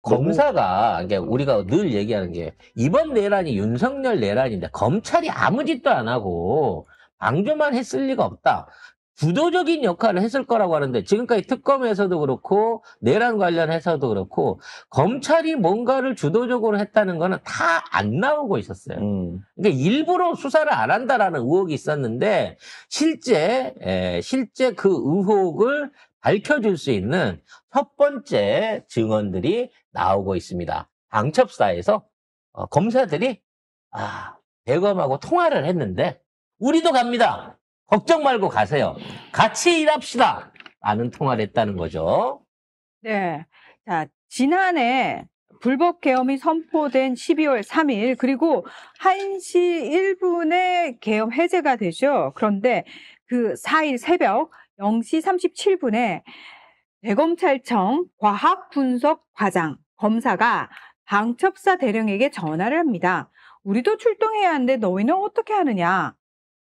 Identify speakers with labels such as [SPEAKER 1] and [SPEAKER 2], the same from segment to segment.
[SPEAKER 1] 너무
[SPEAKER 2] 검사가, 이게 우리가 늘 얘기하는 게, 이번 내란이 윤석열 내란인데, 검찰이 아무 짓도 안 하고, 방조만 했을 리가 없다. 주도적인 역할을 했을 거라고 하는데, 지금까지 특검에서도 그렇고, 내란 관련해서도 그렇고, 검찰이 뭔가를 주도적으로 했다는 거는 다 안 나오고 있었어요. 그러니까 일부러 수사를 안 한다라는 의혹이 있었는데, 실제 그 의혹을 밝혀줄 수 있는 첫 번째 증언들이 나오고 있습니다. 방첩사에서 검사들이 대검하고 통화를 했는데 우리도 갑니다. 걱정 말고 가세요. 같이 일합시다. 라는 통화를 했다는 거죠.
[SPEAKER 3] 네. 자, 지난해 불법 계엄이 선포된 12월 3일 그리고 1시 1분에 계엄 해제가 되죠. 그런데 그 4일 새벽 0시 37분에 대검찰청 과학분석과장 검사가 방첩사 대령에게 전화를 합니다. 우리도 출동해야 하는데 너희는 어떻게 하느냐?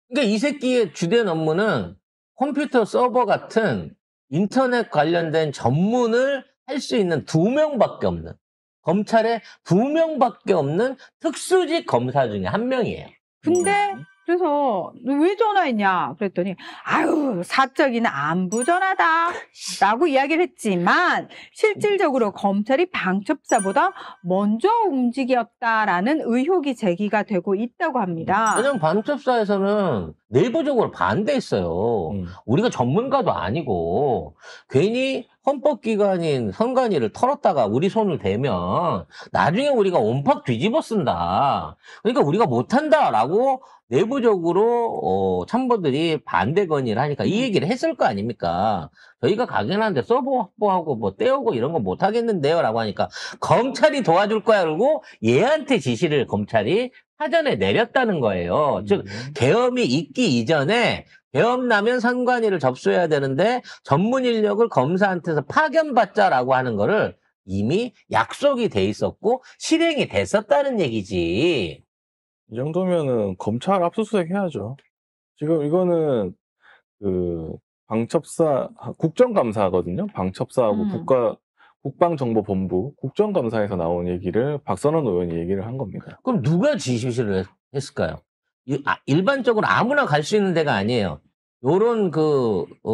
[SPEAKER 2] 그러니까 이 새끼의 주된 업무는 컴퓨터 서버 같은 인터넷 관련된 전문을 할 수 있는 2명밖에 없는, 검찰에 2명밖에 없는 특수직 검사 중에 1명이에요.
[SPEAKER 3] 근데 그래서 너 왜 전화했냐 그랬더니 아유 사적인 안부 전화다 라고 이야기를 했지만 실질적으로 검찰이 방첩사보다 먼저 움직였다라는 의혹이 제기가 되고 있다고 합니다.
[SPEAKER 2] 왜냐면 방첩사에서는 내부적으로 반대했어요. 우리가 전문가도 아니고 괜히 헌법기관인 선관위를 털었다가 우리 손을 대면 나중에 우리가 온팍 뒤집어 쓴다. 그러니까 우리가 못한다라고 내부적으로 참모들이 반대 건의를 하니까 이 얘기를 했을 거 아닙니까? 저희가 가긴 하는데 서버 확보하고 뭐 떼오고 이런 거 못하겠는데요 라고 하니까 검찰이 도와줄 거야 그러고 얘한테 지시를 검찰이 사전에 내렸다는 거예요. 즉 계엄이 있기 이전에 계엄 나면 선관위를 접수해야 되는데 전문 인력을 검사한테서 파견받자라고 하는 거를 이미 약속이 돼 있었고 실행이 됐었다는 얘기지.
[SPEAKER 1] 이 정도면은 검찰 압수수색 해야죠. 지금 이거는 그 방첩사 국정감사거든요. 방첩사하고 국방정보본부 국정감사에서 나온 얘기를 박선원 의원이 얘기를 한 겁니다.
[SPEAKER 2] 그럼 누가 지시를 했을까요? 일반적으로 아무나 갈 수 있는 데가 아니에요. 요런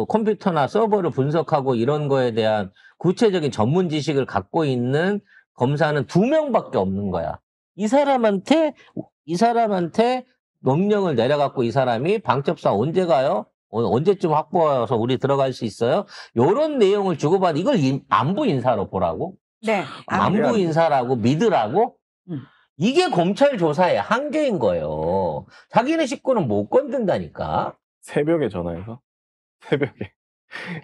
[SPEAKER 2] 컴퓨터나 서버를 분석하고 이런 거에 대한 구체적인 전문 지식을 갖고 있는 검사는 2명밖에 없는 거야. 이 사람한테 명령을 내려갖고 이 사람이 방첩사 언제 가요? 언제쯤 확보해서 우리 들어갈 수 있어요? 요런 내용을 주고받은 이걸 안부 인사로 보라고?
[SPEAKER 3] 네.
[SPEAKER 2] 안부 인사라고 믿으라고? 이게 검찰 조사의 한계인 거예요. 자기네 식구는 못 건든다니까.
[SPEAKER 1] 새벽에 전화해서? 새벽에.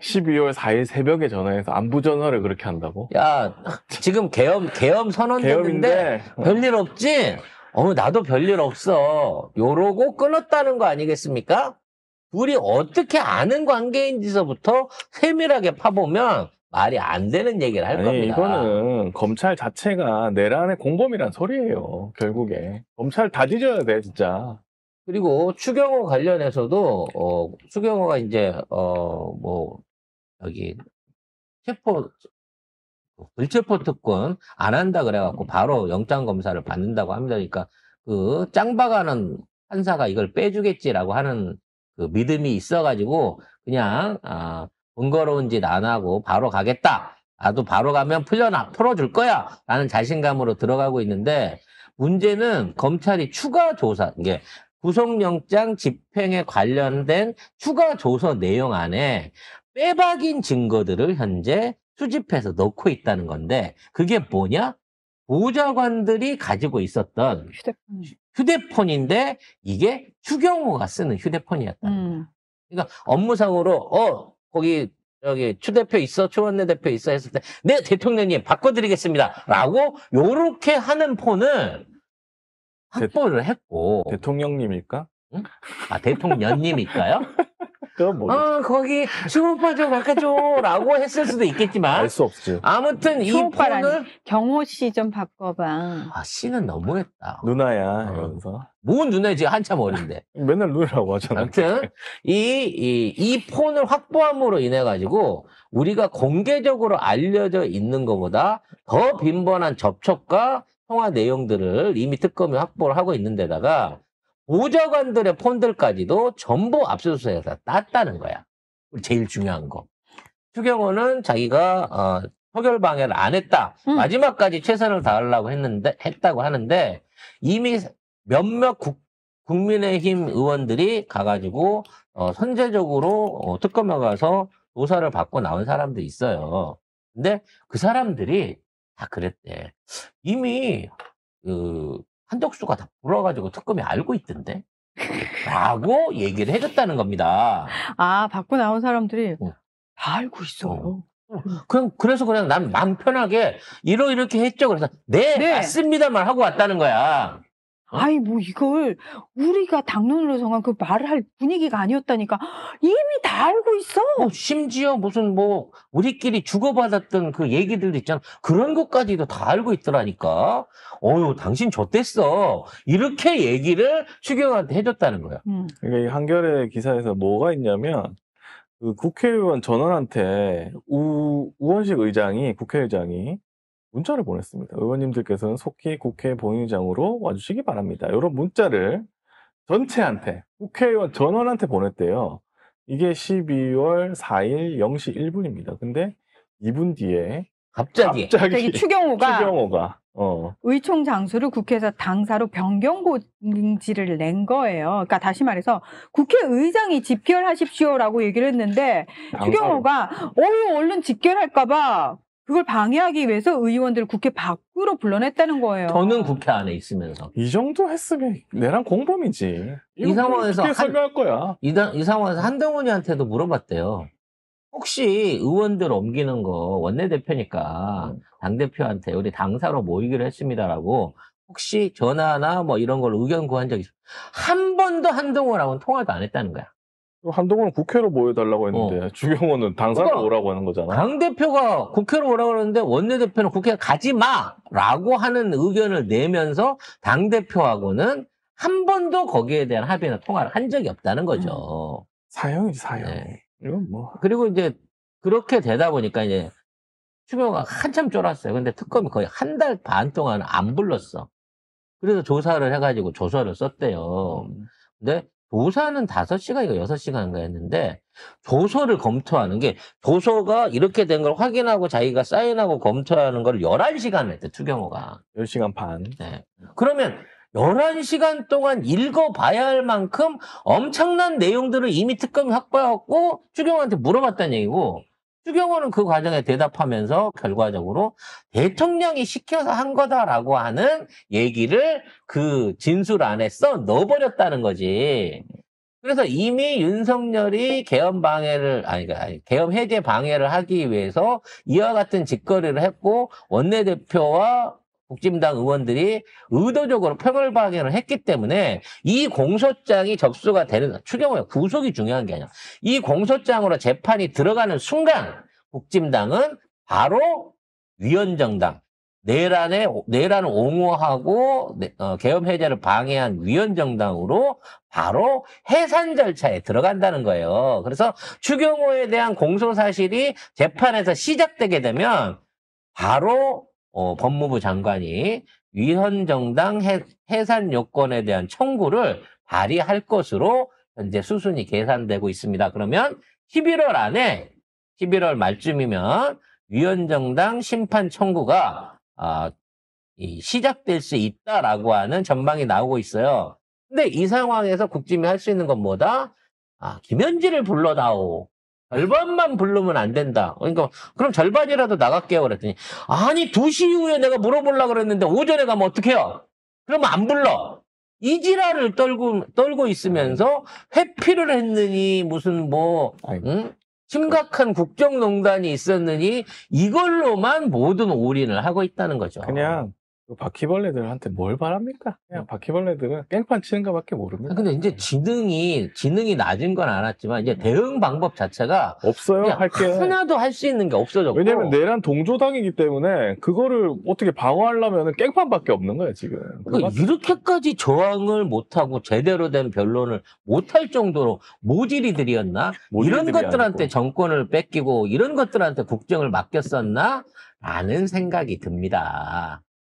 [SPEAKER 1] 12월 4일 새벽에 전화해서 안부 전화를 그렇게 한다고?
[SPEAKER 2] 야, 지금 계엄 선언됐는데 별일 없지? 나도 별일 없어. 요러고 끊었다는 거 아니겠습니까? 둘이 어떻게 아는 관계인지서부터 세밀하게 파보면 말이 안 되는 얘기를 할 겁니다.
[SPEAKER 1] 이거는 검찰 자체가 내란의 공범이란 소리예요. 결국에. 검찰 다 뒤져야 돼, 진짜.
[SPEAKER 2] 그리고 추경호 관련해서도 추경호가 이제 불체포 특권 안 한다 그래갖고 바로 영장 검사를 받는다고 합니다. 그러니까 그 짱박아는 판사가 이걸 빼주겠지라고 하는 그 믿음이 있어가지고 그냥 번거로운 짓 안 하고 바로 가겠다. 나도 바로 가면 풀어줄 거야. 라는 자신감으로 들어가고 있는데 문제는 검찰이 추가 조사, 이게 구속영장 집행에 관련된 추가 조서 내용 안에 빼박인 증거들을 현재 수집해서 넣고 있다는 건데 그게 뭐냐? 보좌관들이 가지고 있었던 휴대폰인데 이게 추경호가 쓰는 휴대폰이었다. 그러니까 업무상으로 거기 여기 추 대표 있어, 추원내 대표 있어 했을 때 네 대통령님 바꿔드리겠습니다 라고 요렇게 하는 폰을 확보를 했고
[SPEAKER 1] 대통령님일까?
[SPEAKER 2] 응? 대통령님일까요?
[SPEAKER 1] 그건 뭐
[SPEAKER 2] 거기 수오빠 좀 바꿔줘라고 했을 수도 있겠지만
[SPEAKER 1] 알 수 없지.
[SPEAKER 2] 아무튼 이
[SPEAKER 3] 수오빠라니.
[SPEAKER 2] 폰을
[SPEAKER 3] 경호 씨 좀 바꿔봐.
[SPEAKER 2] 씨는 너무했다.
[SPEAKER 1] 누나야 이러면서
[SPEAKER 2] 뭐 누나 지금 한참 어린데.
[SPEAKER 1] 맨날 누나라고 하잖아.
[SPEAKER 2] 아무튼 이 폰을 확보함으로 인해 가지고 우리가 공개적으로 알려져 있는 것보다 더 빈번한 접촉과 통화 내용들을 이미 특검이 확보를 하고 있는 데다가 보좌관들의 폰들까지도 전부 압수수색해서 땄다는 거야. 제일 중요한 거. 추경호는 자기가 소결 방해를 안 했다. 마지막까지 최선을 다하려고 했다고 하는데 이미 몇몇 국민의힘 의원들이 가가지고 선제적으로 특검에 가서 조사를 받고 나온 사람도 있어요. 근데 그 사람들이 다 그랬대. 이미 한덕수가 다 불어가지고 특검이 알고 있던데? 라고 얘기를 해줬다는 겁니다.
[SPEAKER 3] 아, 받고 나온 사람들이 다 알고 있어요.
[SPEAKER 2] 그래서 그냥 난 마음 편하게 이렇게 했죠. 그래서 네. 맞습니다만 하고 왔다는 거야.
[SPEAKER 3] 아이, 뭐, 이걸, 우리가 당론으로 정한 그 말을 할 분위기가 아니었다니까. 이미 다 알고 있어.
[SPEAKER 2] 심지어 무슨 우리끼리 주고받았던 그 얘기들도 있잖아. 그런 것까지도 다 알고 있더라니까. 당신 좆됐어. 이렇게 얘기를 추경호한테 해줬다는 거야.
[SPEAKER 1] 그러니까 이 한겨레 기사에서 뭐가 있냐면, 그 국회의원 전원한테 우원식 국회의장이 문자를 보냈습니다. 의원님들께서는 속히 국회 본의장으로 와주시기 바랍니다. 이런 문자를 전체한테, 국회의원 전원한테 보냈대요. 이게 12월 4일 0시 1분입니다. 근데 2분 뒤에
[SPEAKER 2] 갑자기
[SPEAKER 3] 추경호가 의총 장소를 국회에서 당사로 변경 공지를 낸 거예요. 그러니까 다시 말해서 국회의장이 집결하십시오라고 얘기를 했는데 추경호가 얼른 집결할까봐 그걸 방해하기 위해서 의원들을 국회 밖으로 불러냈다는 거예요.
[SPEAKER 2] 저는 국회 안에 있으면서.
[SPEAKER 1] 이 정도 했으면 내랑 공범이지.
[SPEAKER 2] 이 상황에서
[SPEAKER 1] 어떻게 설명할 거야?
[SPEAKER 2] 이 상황에서 한동훈이한테도 물어봤대요. 혹시 의원들 옮기는 거 원내대표니까 당대표한테 우리 당사로 모이기로 했습니다라고 혹시 전화나 이런 걸 의견 구한 적 있어요? 한 번도 한동훈하고는 통화도 안 했다는 거야.
[SPEAKER 1] 한동훈은 국회로 모여달라고 했는데 추경호는 당사로 오라고 하는 거잖아.
[SPEAKER 2] 당대표가 국회로 오라고 하는데 원내대표는 국회 가지 마라고 하는 의견을 내면서 당대표하고는 한 번도 거기에 대한 합의나 통화를 한 적이 없다는 거죠.
[SPEAKER 1] 사형이지, 사형.
[SPEAKER 2] 네.
[SPEAKER 1] 이건 뭐.
[SPEAKER 2] 그리고 이제 그렇게 되다 보니까 이제 추경호가 한참 쫄았어요. 근데 특검이 거의 한 달 반 동안 안 불렀어. 그래서 조사를 해가지고 조서를 썼대요. 근데 조사는 5시간인가 6시간인가 했는데 조서를 검토하는 게 조서가 이렇게 된 걸 확인하고 자기가 사인하고 검토하는 걸 11시간을 했대, 추경호가.
[SPEAKER 1] 10시간 반.
[SPEAKER 2] 네. 그러면 11시간 동안 읽어봐야 할 만큼 엄청난 내용들을 이미 특검이 확보해갖고 추경호한테 물어봤다는 얘기고 추경호는 그 과정에 대답하면서 결과적으로 대통령이 시켜서 한 거다라고 하는 얘기를 그 진술 안에 써 넣어버렸다는 거지. 그래서 이미 윤석열이 계엄 해제 방해를 하기 위해서 이와 같은 짓거리를 했고 원내대표와 국진당 의원들이 의도적으로 표결 방해를 했기 때문에 이 공소장이 접수가 되는 추경호의 구속이 중요한 게 아니야. 이 공소장으로 재판이 들어가는 순간 국진당은 바로 위헌정당 내란을 옹호하고 계엄 해제를 방해한 위헌정당으로 바로 해산 절차에 들어간다는 거예요. 그래서 추경호에 대한 공소 사실이 재판에서 시작되게 되면 바로 법무부 장관이 위헌정당 해산 요건에 대한 청구를 발의할 것으로 현재 수순이 계산되고 있습니다. 그러면 11월 말쯤이면 위헌정당 심판 청구가 시작될 수 있다라고 하는 전망이 나오고 있어요. 근데 이 상황에서 국짐이 할 수 있는 건 뭐다? 김현지를 불러다오. 절반만 부르면 안 된다. 그러니까 그럼 절반이라도 나갈게요. 그랬더니 아니 2시 이후에 내가 물어보려고 그랬는데 오전에 가면 어떡해요? 그러면 안 불러. 이 지랄을 떨고 있으면서 회피를 했느니 무슨 심각한 국정농단이 있었느니 이걸로만 모든 올인을 하고 있다는 거죠.
[SPEAKER 1] 그냥 그 바퀴벌레들한테 뭘 바랍니까? 그냥 바퀴벌레들은 깽판 치는 것밖에 모릅니다.
[SPEAKER 2] 근데 이제 지능이 낮은 건 알았지만 이제 대응 방법 자체가
[SPEAKER 1] 없어요,
[SPEAKER 2] 그냥
[SPEAKER 1] 할 게.
[SPEAKER 2] 하나도 할 수 있는 게 없어졌고.
[SPEAKER 1] 왜냐면 내란 동조당이기 때문에 그거를 어떻게 방어하려면 깽판밖에 없는 거야, 지금.
[SPEAKER 2] 그러니까 이렇게까지 저항을 못하고 제대로 된 변론을 못할 정도로 모질이들이었나? 이런
[SPEAKER 1] 모질이들이
[SPEAKER 2] 것들한테
[SPEAKER 1] 아니고.
[SPEAKER 2] 정권을 뺏기고 이런 것들한테 국정을 맡겼었나? 라는 생각이 듭니다.